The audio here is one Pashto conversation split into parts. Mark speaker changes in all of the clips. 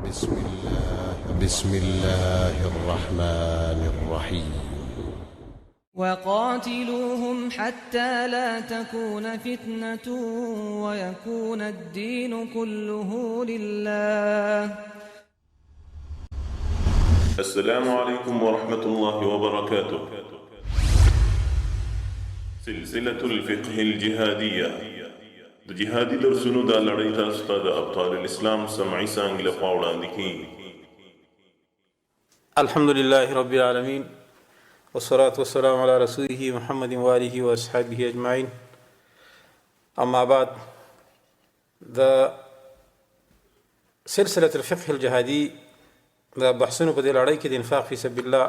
Speaker 1: بسم الله الرحمن الرحيم
Speaker 2: وقاتلوهم حتى لا تكون فتنة ويكون الدين كله لله.
Speaker 3: السلام عليكم ورحمة الله وبركاته. سلسلة الفقه الجهادية د جهادي درسونو دا لړۍ تاسو ته د ابطال الاسلام سمعي څانګې لخوا وړاندې کیږي.
Speaker 4: الحمد لله رب العالمين والصلاة والسلام على رسوله محمد وآله وأصحابه أجمعين. أما بعد، د سلسلة الفقه الجهادي د بحثونو په دې لړۍ کې د انفاق فی سبیل الله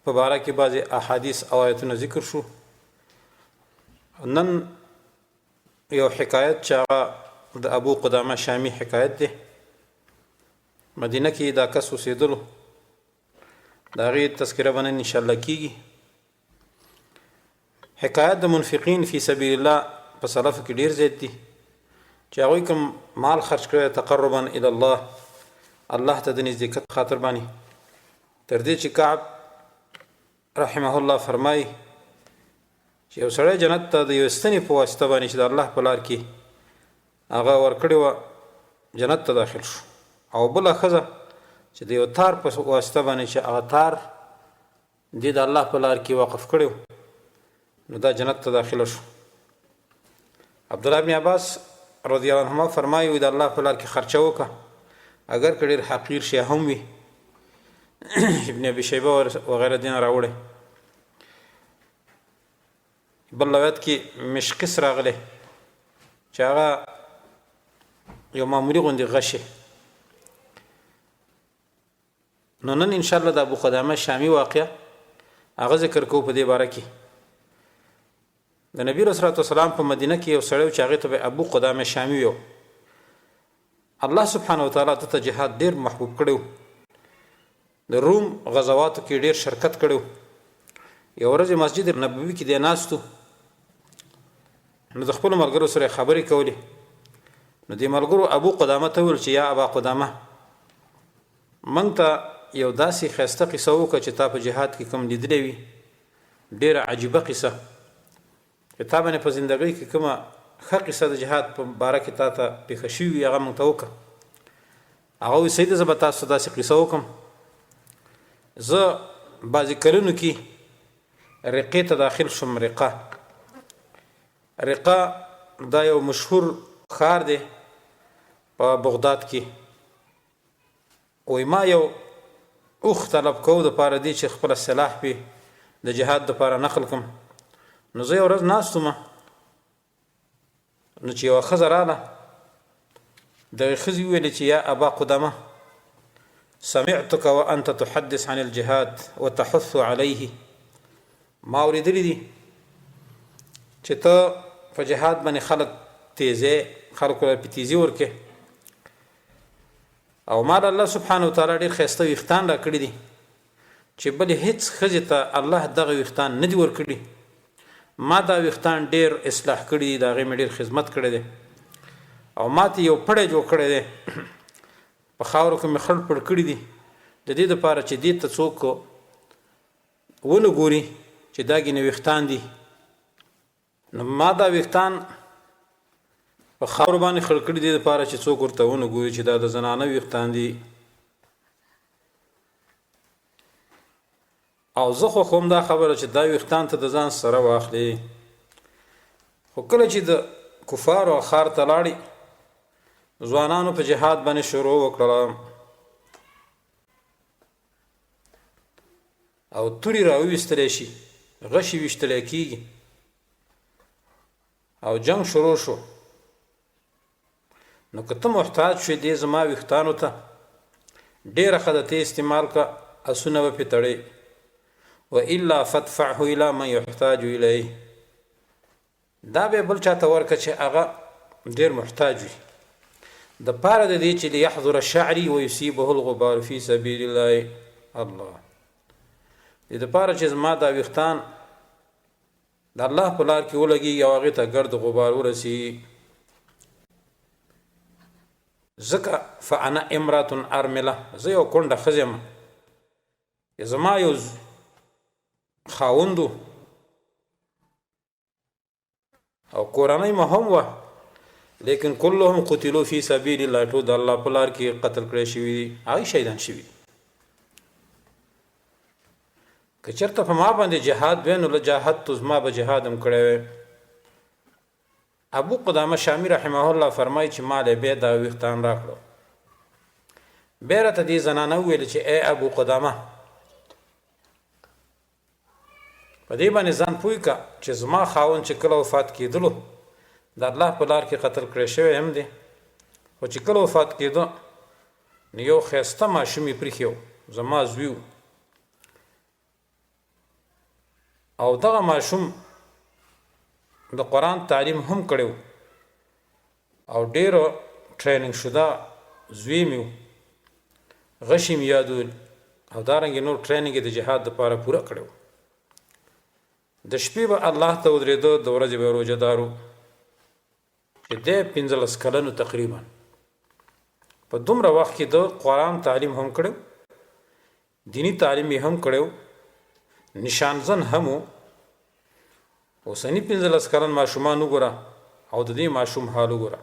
Speaker 4: په باره کې بعضې احادیث او آیتونه ذکر شو. نن یو حکایت چې هغه د ابو قدامه شامی حکایت دی. مدینه کې دا کس اوسېدلو، د هغې تذکره به نن انشاءالله کېږي. حکایت د منفقین فی سبیل الله په سلفو کې ډېر زیات دي چې هغوی کوم مال خرج کړی تقربا الی الله، الله ته د نزدېکت خاطر باندې، تر دې چې کعب رحمه الله فرمایي چې یو سړی جنت ته د یو ستنې په واسطه باندې چې د الله په لار کې هغه ورکړې وه جنت ته داخل شو، او بله ښځه چې د یو تار په واسطه باندې چې هغه تار دې د الله په لار کې وقف کړی نو دا جنت ته داخله شو. عبدالله بن عباس رضی الله عنهما فرمایي د الله په لار کې خرچه وکړه، اگر که ډېر حقیر شی هم وي. ابن ابي شیبه وغیره دین راوړی. بل روایت کې مشقس راغلی چې هغه یو معمولي غوندې غشی. نو نن انشاءالله د ابو قدامه شامی واقعه هغه ذکر کوو. په دې باره کې د نبی رسول الله وسلام په مدینه کې یو سړی چې هغې ته به ابو قدامه شامی ویو. الله سبحانه وتعالی ته جهاد ډېر محبوب کړی، د روم غزواتو کې ډېر شرکت کړی. یو ورځ مسجد نبوي کې دی ناستو، نو د خپلو ملګرو سره خبرې کولې. نو دې ملګرو ابو قدامه ته وویل چې یا ابا قدامه، موږ ته یو داسې ښایسته قصه وکړه چې تا په جهاد کې کوم لیدلی وي، ډېره عجیبه قصه چې تا باندې په زندګۍ کې کومه ښه قصه د جهاد په باره کې تا ته پېښه شوي وي، هغه موږ ته وکړه. هغه وایي صحیح ده، زه به تاسو ته داسې قصه وکړم. زه بعضې کلونو کې رقې ته داخل شوم. رقه دا یو مشهور ښار دی په بغداد کې. وایي ما یو اوښ طلب کوو دپاره دی چې خپله سلاح پې د جهاد دپاره نقل کړم. نو زه یو ورځ ناست وم، نو چې یوه ښځه راغله، دغې ښځې وویلې چې یا ابا قدامه، سمعتک وانت تحدث عن الجهاد وتحث علیه. ما اورېدلی دي چې ته په جهاد باندې خلک خلکو ته په تیزي ورکې، او ما د الله سبحانه وتعالی ډېر ښایسته ویښتان را کړي دي چې بلې هېڅ ښځې ته الله دغه ویښتان نه دي ورکړي. ما دا ویښتان ډېر اصلاح کړي دي، د هغې مې ډېر خدمت کړی دی، او ما ته یو پړی جوړ کړی دی، په خاورو کې مې خړ پړ کړي دي، د دې دپاره چې دې ته څوک ونه ګوري چې دا ګینې ویښتان دي. نو ما دا ویښتان په خاورو باندې خړ کړي دي دپاره چې څوک ورته ونه ګوري چې دا د زنانه ویښتان دي. او زه خوښوم دا خبره چې دا ویښتان ته د ځان سره واخلي. خو کله چې د کفارو ښار ته لاړې، ځوانانو په جهاد باندې شروع وکړله، او تورې راوویستلی شي، غشي ویشتلی کېږي، او جنگ شروع شو. نو که ته محتاج شوې دې زما ویښتانو ته، ډېره ښه ده ته استعمال کړه، اسونه به پرې تړې، والا فادفعه الى من يحتاج الیه. دا به بل چاته ورکړه چې هغه ډېر محتاج وي، د پاره د دې چې لیحضر شعري ویصیبه الغبار فی سبیل الله. الله دې دپاره چې زما دا ویښتان د الله په لار کې ولګي او هغې ته ګرد غبار ورسي. ځکه فانا امراتن ارمله، زه یو کونډه ښځه یم، زما یو خاوند او کورنۍ مو هم وه، لیکن کلهم قتلوا فی سبیل الله، ټول د الله په لار کې قتل کړی شوي دي، هغوی شهیدان شوي. که چېرته په ما باندې جهاد وی نو لجاهدتو، زما به جهاد هم کړی وی. ابو قدامه شامی رحمه الله فرمایي چې ما له بیا دا ویښتان راکړو. بیا راته دې زنانه وویل چې ای ابو قدامه، په دې باندې ځان پوه که چې زما خاوند چې کله وفات کېدلو د الله په لار کې قتل کړی شوی هم دی، خو چې کله وفات کېده نو یو ښایسته ماشوم یې پرېښی و، زما زوی و، او دغه ماشوم د قرآن تعلیم هم کړی و او ډېرو ټریننګ شده زوی مې و، غشي مې یادول او دارنګې نور ټریننګ یې د جهاد دپاره پوره کړی و. د شپې به الله ته ودرېده، د ورځې به روژه دار و، چې دی 15 کلنو تقریبا. په دومره وخت کې د قرآن تعلیم هم کړی، دینی تعلیم یې هم کړی، نشانزن هم و. اوسني 15 کلن ماشومان وګوره او د دې ماشوم حال وګوره،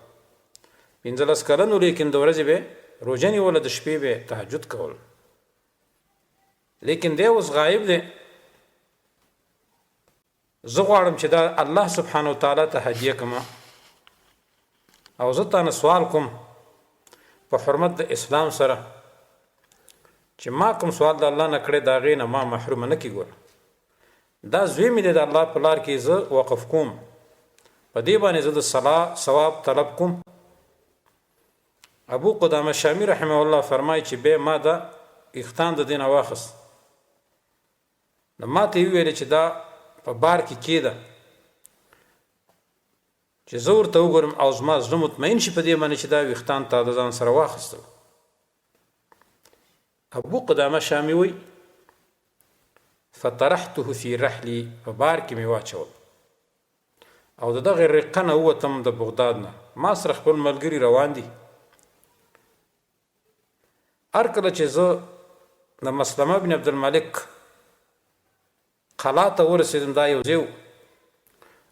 Speaker 4: 15 کلن و، لیکن د ورځې به روژه نیوله، د شپې به تهجد کول، لیکن دی اوس غایب دی. زه غواړم چې دا الله سبحانه وتعالی ته هدیه کړم، او زه تانه سوال کوم په حرمت د اسلام سره چې ما کوم سوال د الله نه کړی د هغې نه ما محروم نه کړي. ګوره دا زوی مې دی د الله په لار کې زه وقف کوم، په دې باندې زه د صلاح ثواب طلب کوم. ابو قدامه شامی رحمه الله فرمایي چې بیا ما دا اختان د دې نه واخست، نو ما ته یې وویل چې دا په بار کې کېده چې زه ورته وګورم او زما زړه مطمئن شي په دې باندې چې دا ویښتان تا د ځان سره واخیستل. ابو قدامه شامی وی فطرحته فی رحلی، په بار کې مې واچول او د دغې رقه نه ووتم د بغداد نه، ما سره خپل ملګري روان دي. هر کله چې زه د مسلمه بن عبدالملک قلا ته ورسېدم، دا یو ځای و،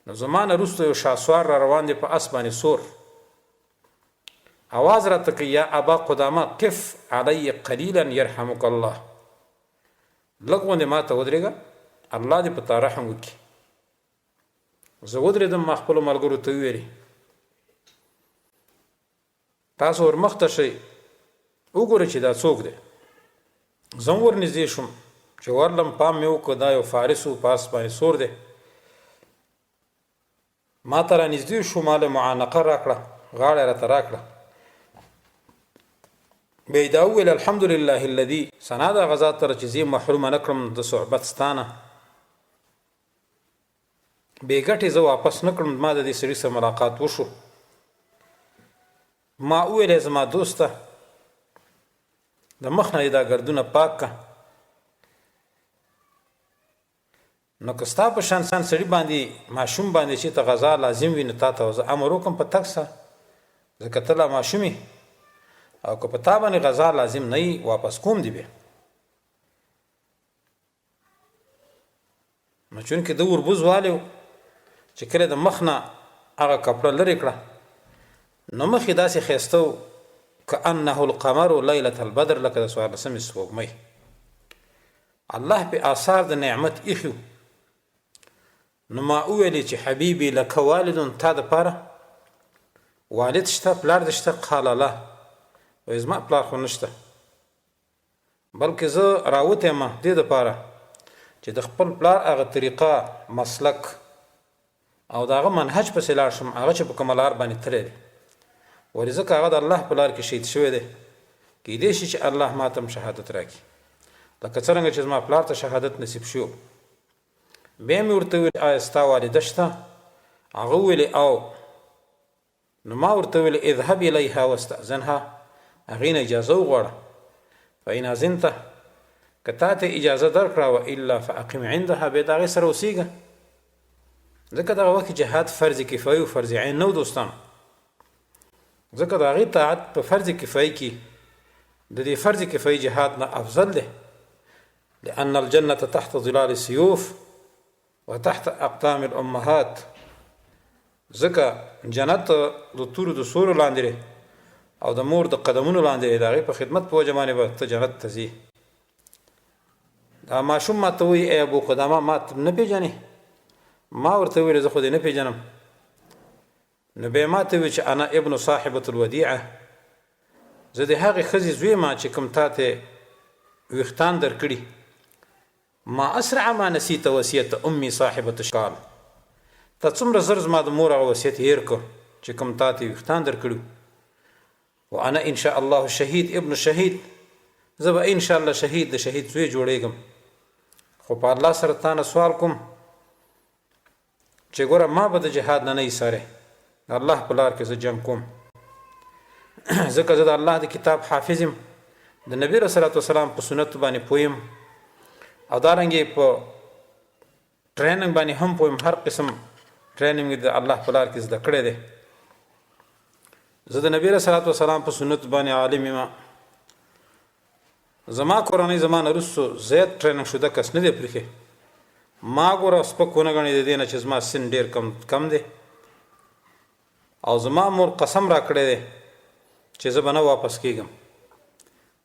Speaker 4: نو زما نه وروسته یو شاسوار را روان دی په اس باندې سور، اواز راته کوي یا ابا قدامه قف علی قلیلا یرحمک الله، لږ غوندې ما ته ودرېږه، الله دې په تا رحم وکړي. زه ودرېدم، ما خپلو ملګرو ته وویلې تاسو ور مخته شئ وګورئ چې دا څوک دی. زه هم ورنږدې شوم چې ورلم، پام مې وکړ دا یو فارس و، په اس باندې سور دی. ما ته رانږدې شو، ما له معانقه راکړه، غاړه راته راکړه، بیا یې دا وویل الحمدلله الذي، ثنا د هغه ذات ته چې زه محرومه نه کړم د صحبت ستانه، بې ګټې زه واپس نه کړم. ما د دې سړي سره ملاقات وشو، ما وویل زما دوسته د مخ نه دا ګردونه پاک که، نو که ستا په شان سړي باندې ماشوم باندې چې ته غذا لازم وي، نو تا ته زه امر وکړم په تګ سه، ځکه ته لا ماشوم یې، او که په تا باندې غذا لازم نه وي واپس کوم دی بیا. نو چونکې ده وربوز والی و چې کله د مخ نه هغه کپړه لرې کړه، نو مخ یې داسې ښایسته و کانه القمر لیلة البدر، لکه د 14مې سپوږمۍ. الله په آثار د نعمت ایښي. نو ما وویلې چې حبیبي لکه والدون، تا دپاره والد شته، پلار دې شته؟ قال لا، وایي زما پلار خو نشته، بلکې زه راوتی یم دې دپاره چې د خپل پلار هغه طریقه، مسلک او د هغه منهج پسې لاړ شم، هغه چې په کومه لار باندې تللی دی. ولې ځکه هغه د الله په لار کې شهید شوی دی، کیدای شي چې الله ما ته هم شهادت راکړي، لکه څرنګه چې زما پلار ته شهادت نصیب شو. بیا مې ورته وویل آیا ستا والده شته؟ هغه وویلې او. نو ما ورته وویل اذهب الیها واستأذنها، هغې نه اجازه وغواړه، فإن أذنته، که تا ته اجازه درکړه، والا فاقم عندها، بیا د هغې سره اوسېږه. ځکه دغه وخت جهاد فرض کفایي او فرض عین نه و دوستانو. ځکه د هغې طاعت په فرض کفایي کې د دې فرض کفایي جهاد نه افضل دی. لأن الجنة تحت ظلال السيوف وتحت أقدام الأمهات. ځکه جنت د تورو د سورو لاندې دی او د مور د قدمونو لاندې دی. د هغې په خدمت په وجه باندې به ته جنت ته ځې. دا ماشوم ما ته وایي ای ابو قدامه ما نه پېژنې؟ ما ورته وویل زه خو دې نه پېژنم. نو بیا ما ته وایي چې انا ابن صاحبة الودیعه، زه د هغې ښځې زوی ما چې کوم تا ته ویښتان درکړي. ما اسرع ما نسیت وصیت امي صاحبة الشکال، ته څومره زر زما د مور هغه وصیت هیر کړ چې کوم تا ته ویښتان درکړي. وانا ان شاء الله شهید ابن شهید، زه به ان شاء الله شهید د شهید زوی جوړېږم. خو په الله سره تا نه سوال کوم چې ګوره ما به د جهاد نه ایساره، د الله په لار کې زه جنګ کوم. ځکه زه د الله د کتاب حافظ یم، د نبی رسول الله وسلام په سنت باندې پویم او دارنګې په ټریننګ باندې هم پویم. هر قسم ټریننګ د الله په لار کې زده کړی دی. زه د نبی رسول الله وسلام په سنت باندې عالم یم. زما کورنۍ زما نه وروسته زیات ټریننګ شوده کس نه دی پرېښی. ما ګوره سپک ونه ګڼي د دې نه چې زما سن ډېر کم دی او زما مور قسم را کړی دی چې زه به نه واپس کېږم.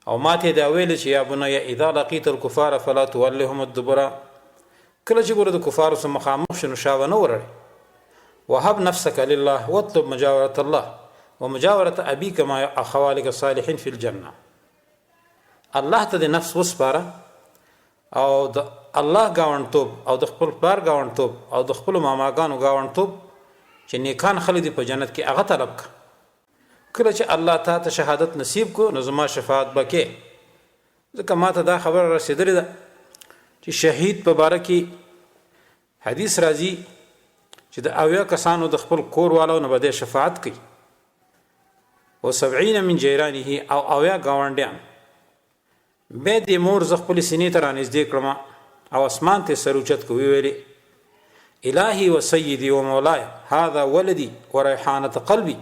Speaker 4: او ما ته یې دا ویلې چې یا بنیه اذا لقیت الکفار فلا تولهم الدبر، کله چې ګوره د کفارو سره مخامخ شې نو شا به نه ورړې. وهب نفسك لله واطلب مجاورة الله ومجاورة أبيك مع أخوالك الصالحين في الجنة. الله ته د نفس وسپاره او د الله گاونډتوب او د خپل پلار گاونډتوب او د خپل ماماګانو گاونډتوب چې نیکان خلک دي په جنت کې هغه طلب کړه. کله چې الله تا ته شهادت نصیب کو نو زما شفاعت به کې. ځکه ما ته دا خبره رسېدلې ده چې شهید په باره کې حدیث راځي چې د 70 کسانو د خپل کور والو نه به دی شفاعت کوي و 70 من جیرانه او 70 ګاونډیان. بیا د مور زه خپلې سینې ته رانږدې کړم او اسمان ته سر اوچت کو ویلې الهي و سیدي و مولاي هذا ولدي وريحانة قلبي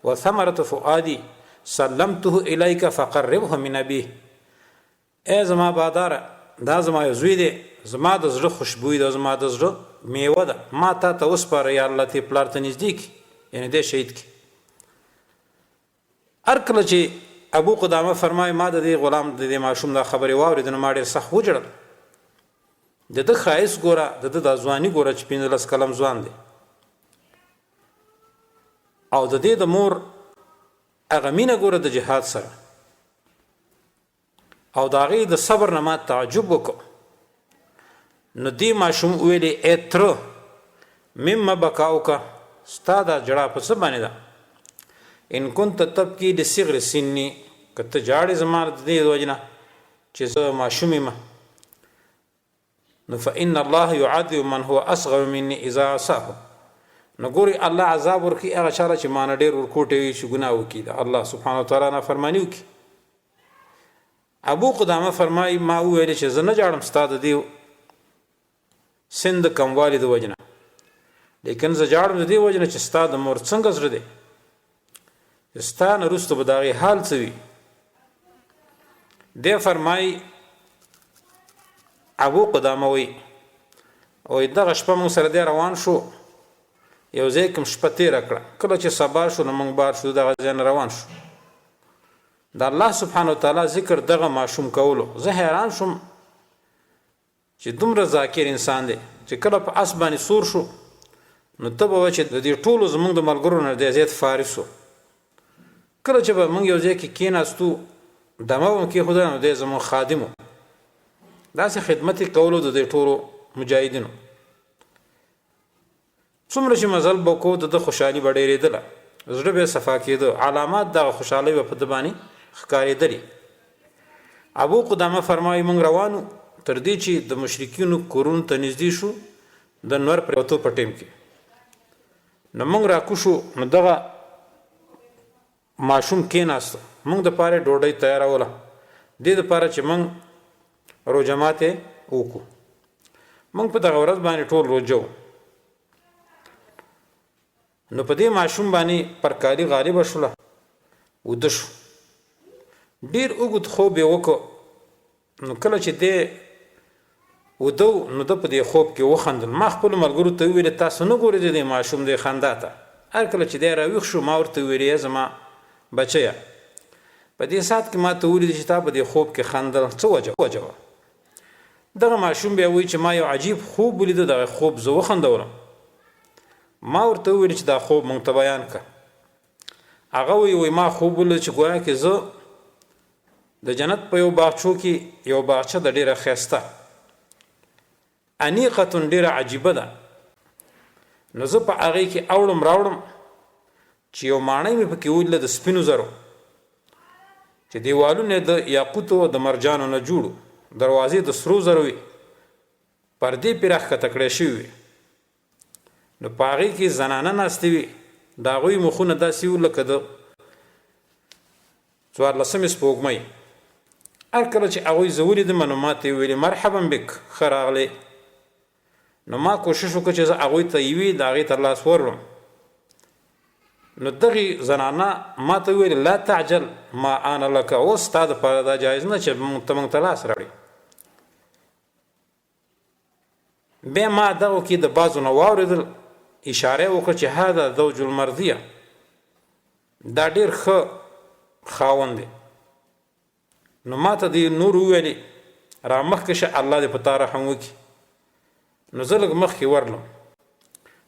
Speaker 4: وثمرة فؤادي سلمته إليك فقربه من أبيه. ای زما باداره دا زما یو زوی دی، زما د زړه خوشبوی ده، زما د زړه میوه ده، ما تا ته وسپاره یا الله ته پلار ته نږدې کړي، یعنې دی شهید کړي. هر کله چې ابو قدامه فرمایي ما د دې غلام د دې ماشوم دا خبرې واورېده نو ما ډېر سخت وجړل. د ده ښایست ګوره، د ده دا ځواني ګوره چې 15 کلن ځوان دی او د دې د مور هغه مینه ګوره د جهاد سره او د هغې د صبر نه ما تعجب وکړو. نو دې ماشوم ویلې ای تره مما بکاوکه، ستا دا جړه په څه باندې ده؟ ان كنت تبکي لصغر سني، که ته جاړې زما د دې د وجې نه چې زه ماشوم یم. نو فإن الله يعذب من هو أصغر مني إذا عصاه. نو ګوري الله عذاب ورکړي هغه چاله چې ما نه ډېر ورکوټی وي چې ګناه وکړي، د الله سبحانه وتعالی نافرماني وکړي. ابو قدامه فرمایي ما وویل چې زه نه جاړم ستا د دې سن د کموالي د وجې نه، لیکن زه جاړم د دې وجې نه چې ستا د مور څنګه زړه دی، ستا نه وروسته به د هغې حال څه وي. دی فرمایي ابو قدامه وایي دغه شپه موږ سره دی روان شو، یو ځای کوم شپه تېره کړه، کله چې سبا شو نو موږ بار شو دغه ځای نه روان شو. د الله سبحانه وتعالی ذکر دغه ماشوم کولو زه حیران شوم چې دومره ذاکر انسان دی چې کله په اس باندې سور شو نو ته به وایې چې د دې ټولو زموږ د ملګرو نه دی زیات فارغ شو. کله چې به موږ یو ځای کې کېناستو دمه به مو کېښوده نو دی زموږ خادم و. داسې خدمت یې کولو د دې ټولو مجاهدینو. څومره چې مزل به وکړو د ده خوشحالي به ډېرېدله، زړه به یې صفا کېده، علامات دغه خوشحالۍ به په ده باندې ښکارېدلې. ابو قدامه فرمایي موږ روانو تر دې چې د مشرکینو کورونو ته نږدې شو د نور پرېوتو په ټیم کې. نو موږ راکوشو نو دغه ماشوم کېناسته، موږ دپاره ډوډۍ تیاروله، دې دپاره چې موږ روژه ماتې وکړو. موږ په دغه ورځ باندې ټول روژه وو. نو په دې ماشوم باندې پرکاري غالبه شوله وده شو ډیر اوږد خوب یې وکړ نو کله چې دی ودو نو د په دې خوب کې وخندل ما خپل ملګرو ته ویل تاسو نه ګورئ د ماشوم د خندا ته هر کله چې دی راویښ شو ما ورته ویل زما بچیا په دې سات کې ما ته ولید چې تا په دې خوب کې خندل څه وجه دغه ماشوم بیا وایي چې ما یو عجیب خوب ولید دغه خوب زه وخندولم ما ورته ویل چې دا خوب مونږ ته بیان کړه هغه وایي ما خوب ولید چې ګویا کې زه د جنت په یو باغچو کې یو باغچه د ډیره ښایسته انیقه ډیره عجیبه ده نو زه په هغې کې اوړم راوړم چې یو ماڼۍ مې پکې ولیده د سپینو زرو چې دیوالونه د یاقوتو د مرجانو نه جوړو دروازې د سرو زرو وي پردې پرې راښکته کړی شوي وي نو په هغې کې زنانه ناستې وي د هغوی مخونه داسې وو لکه د 14مې سپوږمۍ هر کله چې هغوی زه ولیدم نو ما ته یې ویلې مرحبا بک ښه راغلی نو ما کوشش وکړ چې زه هغوی ته یوې د هغې ته لاس ورړم نو دغې زنانه ما ته ویل لا تعجل ما آن لک اوس ستا دپاره دا جایز نه چې ته موږ ته لاس راوړې بیا ما دغو کې د بعضو نه واورېدل اشاره وکړه چې هذا زوج المرضیه دا ډېر ښه خاوند دی نو ما ته دې نور وویلې را مخکې شه الله دې په تا رحم وکړي نو زه لږ مخکې ورلم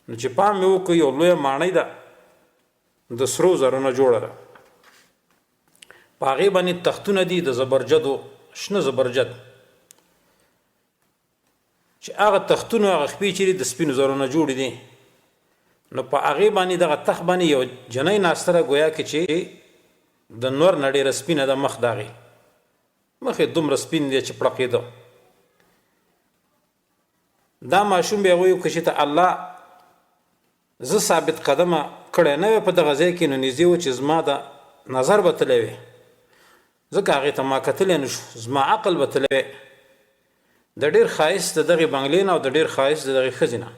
Speaker 4: نو چې پام مې وکړ یو لویه ماڼۍ ده د سرو زرو نه جوړه ده په هغې باندې تختونه دي د زبرجدو شنه زبرجد چې هغه تختونه هغه خپې چې دي د سپینو زرو نه جوړې دي نو په هغې باندې دغه تخت باندې یو جنۍ ناسته ده ګویا کې چې د نور نه ډېره سپینه ده مخ د هغې مخ یې دومره سپین دی چې پړقېده دا ماشوم بیا وایي که چې ته الله زه ثابت قدمه کړی نه وی په دغه ځای کې نو نږدې و چې زما د نظر به تللی وی ځکه هغې ته ما کتلی نه شو زما عقل به تللی وی د ډېر ښایست د دغې بنګلې نه او د ډېر ښایست د دغې ښځې نه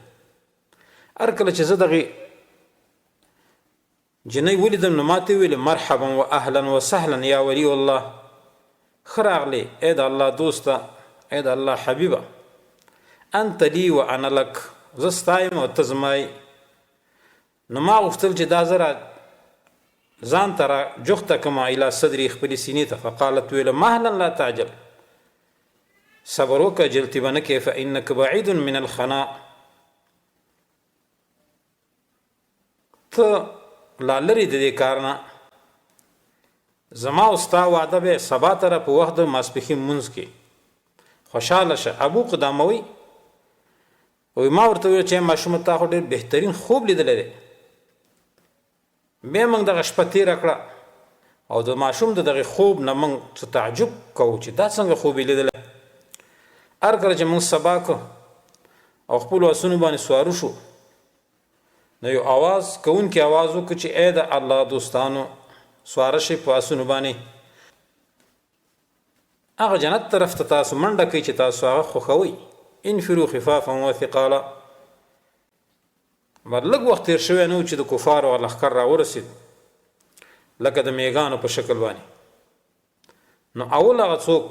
Speaker 4: هر کله چې زه دغې جنۍ ولیدم نو ما ته ویلې مرحبا و اهلا و سهلا یا ولی الله ښه راغلی ای د الله دوسته ای د الله حبیبه انت لی و انا لک زه ستا یم او ته زما یې نو ما غوښتل چې دا زه ځان ته را جوخته کړمه الی صدري خپلې سینې ته فقالت ویله مهلا لا تعجل صبر وکړه جلتي به نه کوې فانک بعید من الخنا ته لا لرې د دې کار نه زما او ستا واده به سبا تره په وخت د ماسپښین لمونځ کې خوشحاله شه ابو قدامه وی ما ورته ویل چې ماشومه تا خو ډېر بهترین خوب لیدلی دی بیا موږ دغه شپه تېره کړه او د ماشوم د دغې خوب نه موږ څه تعجب کوو چې دا څنګه خوب یې لیدلی هر کله چې موږ سبا کړو او خپلو آسونو باندې سوارو شو نو یو اواز کوونکی اواز وکړو چې ای د الله دوستانو سواره شئ په آسونو باندې هغه جنت طرف ته تاسو منډه کوئ چې تاسو هغه خوښوئ انفروا خفافا وثقالا بر لږ وخت تېر شوی نه و چې د کفارو لښکر راورسېد لکه د میږانو په شکل باندې نو اول هغه څوک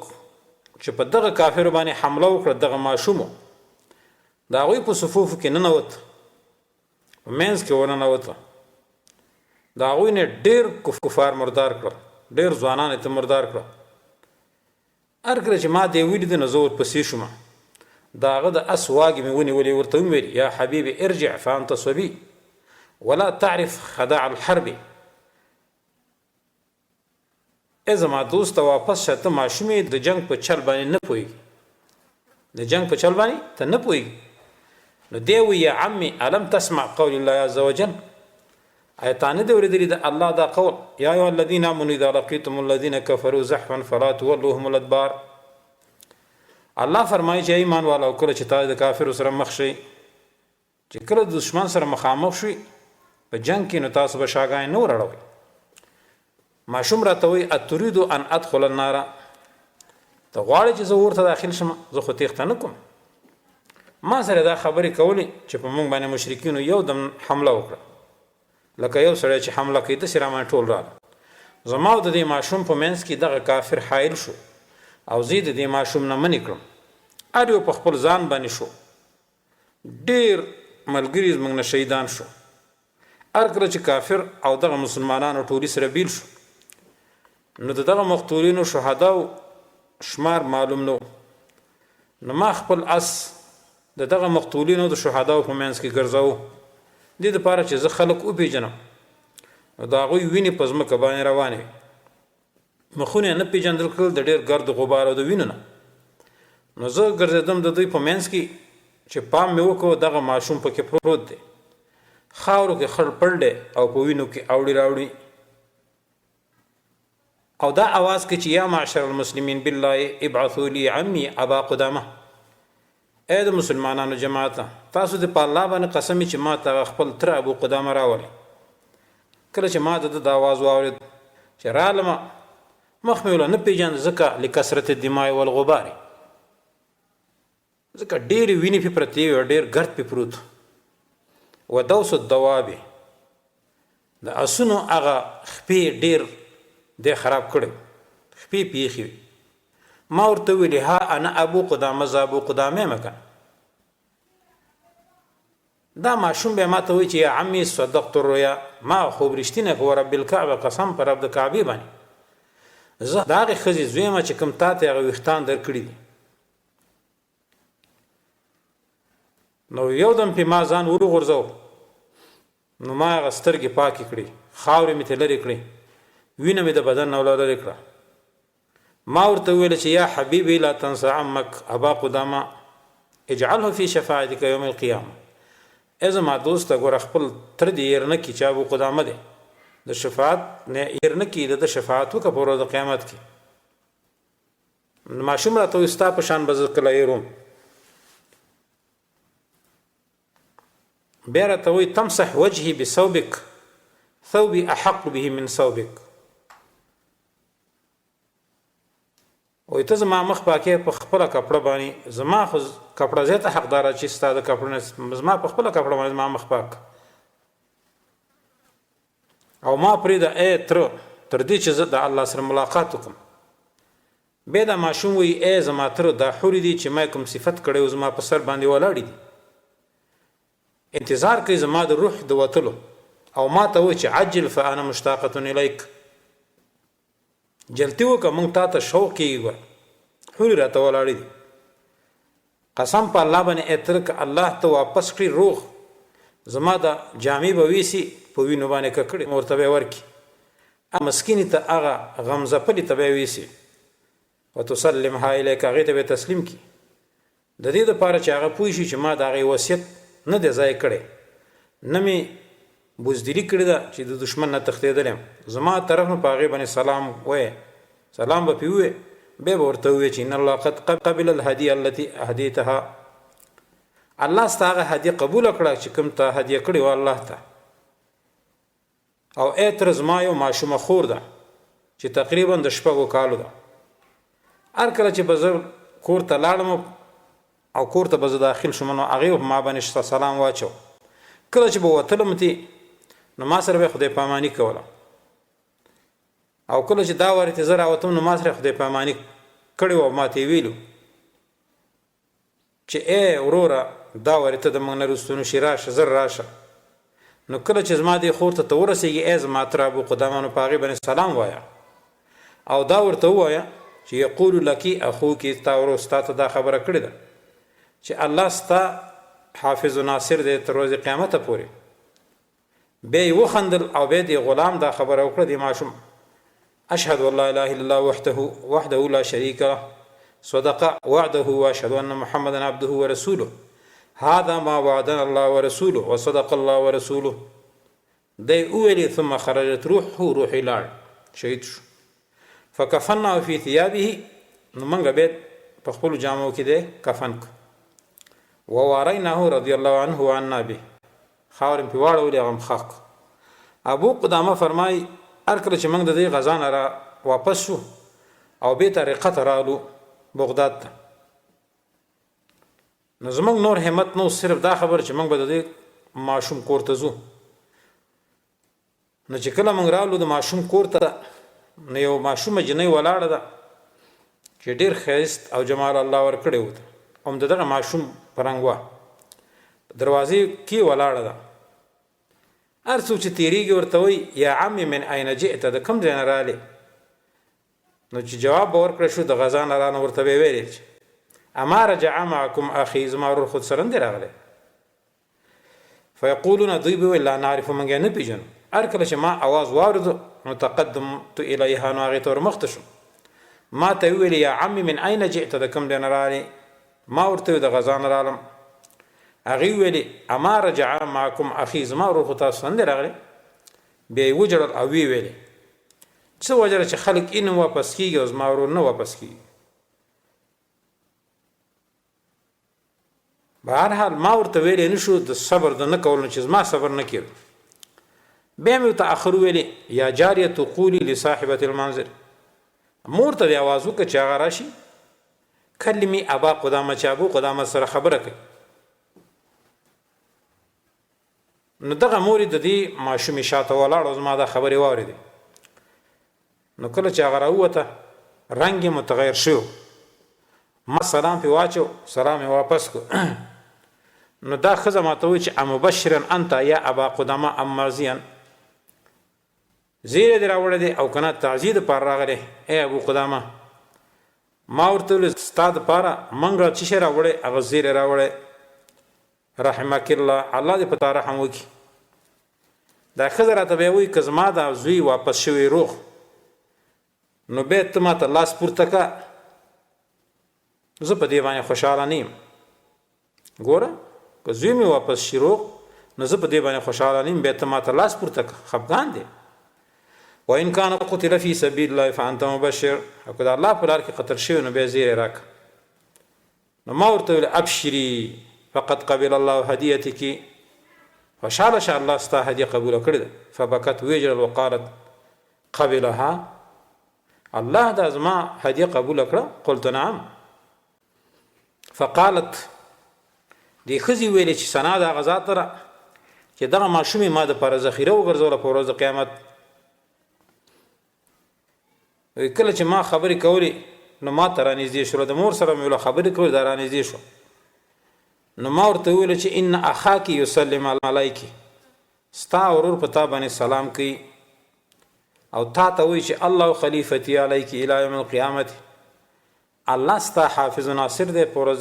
Speaker 4: چې په دغه کافرو باندې حمله وکړه دغه ماشوم د هغوی په صفوفو کې ننوت په منځ کې ورننوته د هغوی نه ډېر کفار مردار کړه ډېر ځوانان یې ته مردار کړه هر کله چې ما دې ولیده نو زه ورپسې شوم د هغه د اس واګې مې ونیولې ورته مې ویل یا حبیبي ارجع فانت صبي ولا تعرف خداع الحرب ای زما دوسته واپس شه ته ماشوم یې د جنګ په چل باندې نه پوهېږي د جنګ په چل باندې ته نه پوهېږي نو دی وی یا عمي الم تسمع قول الله عز وجل آیا تا نه دی اورېدلي د الله دا قول یا ایها الذین آمنوا اذا لقیتم الذین کفروا زحفا فلا تولوهم الادبار الله فرمایي چې ایمان والا کله چې تاسو د کافرو سره مخ شئ چې کله د دشمن سره مخامخ شئ په جنگ کې نو تاسو به شاګان نه وراړوئ ماشوم راته وایي اتريد ان ادخل النار ته غواړې چې زه ورته داخل شم زه خو تېښته نه کوم ما سره دا خبرې کولې چې په موږ باندې مشرکینو یو دم حمله وکړه لکه یو سړی چې حمله کوي داسې را باندې ټول راغله زما د دې ماشوم په منځ کې دغه کافر حایل شو او زه د دې ماشوم نه منې کړم. هر یو په خپل ځان باندې شو. ډېر ملګري زموږ نه شهیدان شو. هر کله چې کافر او دغه مسلمانانو ټولي سره بیل شو نو د دغه مقتولینو شهداو شمار معلوم نو. نو ما خپل اس د دغه مقتولینو د شهداو په منځ کې ګرځاو دې دپاره چې زه خلک وپېژنم. نو د هغوی وینې په ځمکه باندې روانې مخونه یې نه پېژندل کړل د ډېر ګرد غبار او د وینو نه. نو زه ګرځېدم د دوی په منځ کې چې پام مې وکړو دغه ماشوم پکې پروت دی، خاورو کې خړ پړ دی او په وینو کې اوړي راوړي او دا आवाज کې چې یا معشر المسلمین بالله ابعثوا لي عمي ابا قدامه، اے د مسلمانانو جماعت تاسو د په الله باندې قسم چې ما ته خپل تر ابو قدامه راولي. کله چې ما د आवाज واورید چې رالم مخ مې ولا نه پیژاند ځکه لکثرت الدماء والغبار، ځکه ډېرې وینې پې پرتې وې، ډېر ګرد پې پروت و دوس الدواب د اسونو هغه خپې ډېر دی خراب کړی، خپې پیښې وي. ما ورته ویلې ها انا ابو قدامه، زه ابو قدامه یم که. دا ماشوم بیا ما ته وایي چې یا عمي صدقت الرؤیا، ما خوب رښتینی که ورب الکعبه قسم په رب د کعبې باندې زه د هغې ښځې زوی یم چې کوم تا ته هغه ویښتان درکړي دي. نو یو دم پې ما ځان وروغورځو، نو ما هغه سترګې پاکې کړې، خاورې مې ترې لرې کړې، وینه مې د بدن نه لرې کړه. ما ورته وویل چې یا حبیبي لا تنس عمک ابا قدامه اجعله فی شفاعتک یوم القیامه. ای زما دوسته ګوره خپل تر دې هېر نه کړي چې ابو قدامه دی، د شفاعت نه هېر نه کړي، د شفاعت وکړه په ورځ د قیامت کې. ماشوم راته وایي ستا په شان به زه کله هېروم. بیا راته وایي تمسح وجهي بثوبک ثوبي احق به من ثوبک. وایي ته زما مخ پاکې په خپله کپړه باندې، زما خو کپړه زیاته حقداره چې ستا د کپړه نه، زما په خپله کپړه باندې زما مخ پاک او ما پرېږده ای تره تر دې چې زه د الله سره ملاقات وکړم. بیا دا ماشوم وایي ای زما تره دا حورې دي چې ما کوم صفت کړی و زما په سر باندې ولاړې دي، انتظار کوي زما د روح د وتلو، او ما ته وایي چې عجل فانا مشتاقة الیک، جلتی وکړه موږ تا ته شوق کېږي. ګوره حورې راته ولاړې دي، قسم په الله باندې ای تره که الله ته واپس کړي روغ زما د جامې به ویسي په وینو باندې ککړې ورته به یې ورکړي، مسکینې ته هغه غمزپلې ته به یې ویسي وتسلمها الیک، هغې ته به یې تسلیم کړي د دې دپاره چې هغه پوه شي چې ما د هغې وصیت نه دی ځای کړی، نه مې بزدلي کړې ده چې د دشمن نه تښتېدلی یم. زما طرف نه په هغې باندې سلام وایه، سلام به پې ووایې، بیا به ورته ووایې چې ان الله قد قبل الهدیه التي اهدیتها، الله ستا هغه هدیه قبوله کړه چې کوم ته هدیه کړې وه الله ته. او ای تره زما یو ماشومه خور ده چې تقریبا د 6 کالو ده. هر کله چې به زه کور ته لاړم او کور ته به زه داخل شوم نو هغې په ما باندې سلام واچو. کله چې به وتلم تې نو ما سره به خدای پاماني کوله، او کله چې دا وارې ته زه راوتم نو ما سره خدای پاماني کړې وه. ما ته یې ویلو چې ای وروره دا وارې ته د موږ نه رستو نو شي راشه زر راشه. نو کله چې زما دې خور ته ورسېږي ای زما تر ابو قدامه نو په هغې باندې سلام وایه او دا ورته ووایه چې یقول لکی اخوکي ستا ورور ستا ته دا خبره کړې ده چې الله ستا حافظ و ناصر دی تر ورځې قیامته پورې. بیا یې وخندل او بیا د غلام دا خبره وکړه د ماشوم اشهد ان لا اله الا الله وحده لا شریک له صدق وعده واشهد ان محمدا عبده ورسوله هذا ما وعدنا الله ورسوله وصدق الله ورسوله. دی وویلې ثم خرجت روحي لاړ شهید شو. فکفنا فی ثیابه، نو موږ بیا په خپلو جامو کې دی کفن کړو. وواریناه رضی الله عنه وعنا به، خاورې مې پې واړولې هغه م خاک. ابو قدامه فرمایي هر کله چې موږ د دې غزا نه را واپس شو او بې طریقه ته رالو بغداد ته، نو زموږ نور همت نو صرف دا خبر چې موږ به د دې ماشوم کور ته ځو. نو چې کله موږ رالو د ماشوم کور ته نو یو ماشومه جنۍ ولاړه ده چې ډېر ښایست او جمال الله ورکړی و هم د دغه ماشوم په رنګ وه دروازې کې ولاړه ده هر څوک چې تېرېږي ورته وایي یا عمي من این جئت د کوم ځای نه رالې نو چې جواب به ورکړی شو د غزا نه رانه ورته به یې ویلې چې اما رجع معکم اخي زما ورور خود سره نه دی راغلی فیقولون دوی به ویل لا نعرف موږ یې نه پېژنو هر کله چې ما اواز واورېدو نو تقدمت الیها نو هغې ته ورمخته شوم ما ته ویل یا عمي من این جئت د کوم ځای نه رالې ما ورته ویل د غزا نه رالم هغې ویلې اما رجع معکم اخي زما ورور خو تاسو نه دی راغلی بیا یې وجړل او ویې ویلې څه وجه ده چې خلک این واپس کېږي او زما ورور نه واپس کېږي به هر حال ما ورته ویلی نه شو د صبر د نه کولو چې زما صبر نه کېدو بیا مې ورته اخر ویلې یا جاریة قولي لصاحبة المنزل مور ته دې اواز وکړه چې هغه راشي کلمي ابا قدامه چې ابو قدامه سره خبره کوي نو دغه مور د دې ماشومې شاته ولاړ زما دا خبرې واورېدې نو کله چې هغه راووته رنګ یې متغیر شو ما سلام پې واچو سلام یې واپس کړو نو دا ښځه ماته وایي چې امبشرا انت یا ابا قدامه ام مرضیا زیری دې راوړی دی او که نه تعزیې دپاره راغلی ای ابو قدامه ما ورته ویل ستا دپاره موږ را څه شی راوړی هغه زیری راوړی رحمک الله الله دې په تا رحم وکړي دا ښځه راته بیا وایي که زما دا زوی واپس شوی روغ نو بیا ته ماته لاس پورته که زه په دې باندې خوشحاله نه یم ګوره که زوی مې واپس شي روغ نو زه په دې باندې خوشحاله نه یم بیا ته ماته لاس پورته که خفګان دی وان کان قتل فی سبیل الله فانت مبشر او که د الله په لار کې قتل شوی نو بیا زیری راکړه نو ما ورته ویل ابشري فقد قبل الله هدیتک خوشحاله شه الله ستا هدیه قبوله کړې ده فبکت ویجرل وقالت قبلها الله دا زما هدیه قبوله کړه قلت نعم فقالت دې ښځې ویلې چې ثنا د هغه ذات ته چې دغه ماشومې ما دپاره ذخیره وګرځوله په ورځ د قیامت کله چې ما خبرې کولې نو ما ته رانږدې شوله د مور سره مې ویله خبرې کولې دا رانږدې شو نو ما ورته وویله چې ان اخاکي یسلم علیکی ستا ورور په تا باندې سلام کوي او تا ته وایي چې الله خلیفتي علیکی الی یوم القیامت الله ستا حافظ و ناصر دی په ورځ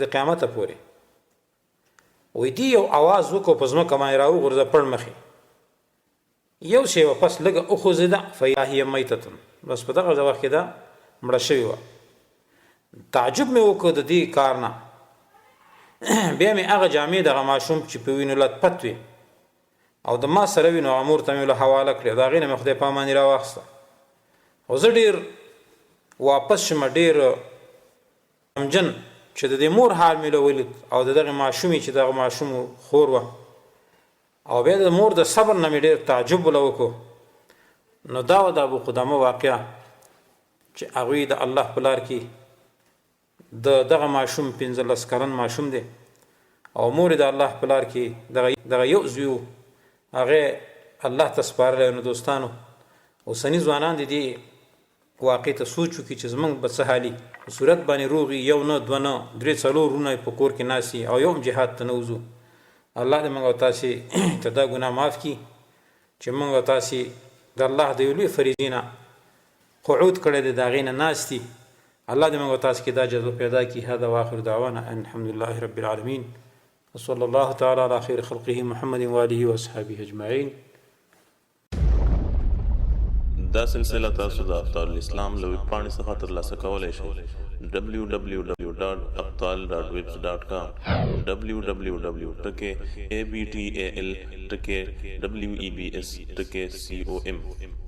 Speaker 4: د قیامته پورې وایي دې یو اواز وکړو په ځمکه باندې راوغورځه پړ مخې یو شی واپس لږه وخوځېده فیا هی میتتن بس په دغه وخت کې دا مړه شوې وه تعجب مې وکړ د دې کار نه بیا مې هغه جامې دغه ماشوم چې په وینو لتپت وي او د ما سره وي نو هغه مور ته مې ویله حواله کړې د هغې نه مې خدای په اماني راواخیسته او زه ډېر واپس شم ډېر غمجن چې د دې مور حال مې ولید او د دغې ماشومې چې دغه ماشوم خور وه او بیا د مور د صبر نه مې ډېر تعجب وله وکړو نو دا و د ابو قدامه واقعه چې هغوی د الله په لار کې دغه ماشوم 15 کلن ماشوم دی او مور د الله په لار کې دغه یو زوی و هغې الله ته سپارلی نو دوستانو اوسني ځوانان د دې واقع ته سوچ وکړي چې زموږ به څه حالي په صورت باندې روغي یو نه دوه نه درې څلور ورونه په کور کې ناستي او یو هم جهاد ته نه وځو الله دې موږ او تاسې ته دا ګناه معاف کړي چې موږ او تاسې د الله د یو لوی فریضې نه قعود کړی دی د هغې نه ناستي الله دې موږ او تاسې کې دا جذبه پیدا کړي هذا واخر دعوانا ان الحمد لله رب العالمین وصلى الله تعالى على خير خلقه محمد وآله وأصحابه أجمعين.
Speaker 3: دا سلسله تاسو د ابطال الاسلام له ویب پاڼې څخه ترلاسه کولی شئ www.abtal.webs.com www.abtal.webs.com